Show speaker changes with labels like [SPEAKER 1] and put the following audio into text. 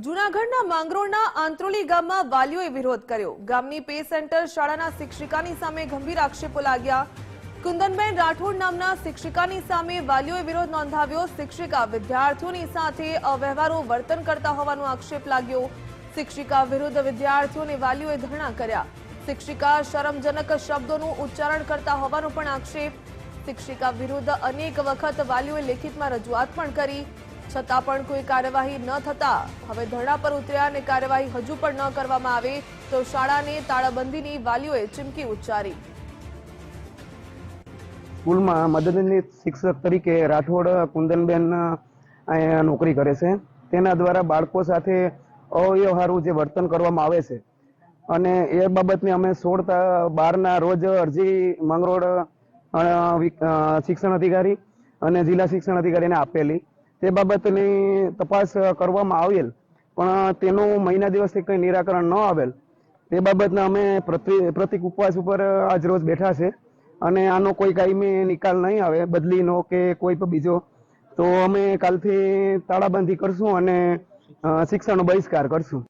[SPEAKER 1] જૂનાગઢના માંગરોળના આંત્રોલી ગામમાં વાલીઓએ વિરોધ કર્યો। ગામની પે સેન્ટર શાળાના શિક્ષિકાની સામે ગંભીર આક્ષેપો લાગ્યા। કુંદનબેન રાઠોડ નામના શિક્ષિકાની સામે વાલીઓએ વિરોધ નોંધાવ્યો। શિક્ષિકા વિદ્યાર્થીઓની સાથે અવ્યવહારુ વર્તન કરતા હોવાનો આક્ષેપ લાગ્યો। શિક્ષિકા વિરુદ્ધ વિદ્યાર્થીઓને વાલીઓએ ધરણા કર્યા। શિક્ષિકા શરમજનક શબ્દોનું ઉચ્ચારણ કરતા હોવાનો પણ આક્ષેપ। શિક્ષિકા વિરુદ્ધ અનેક વખત વાલીઓએ લેખિતમાં રજૂઆત પણ કરી, છતાં પણ કોઈ કાર્યવાહી ન થતા હવે ધરણા પર ઉતર્યા અને કાર્યવાહી હજુ પણ ન કરવામાં આવે તો શાળાને તાળાબંધીની વાલીઓએ ચીમકી ઉચ્ચારી।
[SPEAKER 2] સ્કૂલમાં મદદનીશ શિક્ષક તરીકે રાઠોડ કુંદનબેન નોકરી કરે છે। તેના દ્વારા બાળકો સાથે અવ્યવહારુ જે વર્તન કરવામાં આવે છે અને એ બાબતને અમે 16/12 રોજ અરજી માંગરોળ શિક્ષણ અધિકારી અને જિલ્લા શિક્ષણ અધિકારીને આપેલી। તે બાબતની તપાસ કરવામાં આવેલ, પણ તેનું મહિના દિવસથી કંઈ નિરાકરણ ન આવેલ। તે બાબતના અમે પ્રતિક ઉપવાસ ઉપર આજ રોજ બેઠા છે અને આનો કોઈ કાયમી નિકાલ નહીં આવે, બદલીનો કે કોઈ પણ બીજો, તો અમે કાલથી તાળાબંધી કરશું અને શિક્ષણનો બહિષ્કાર કરશું।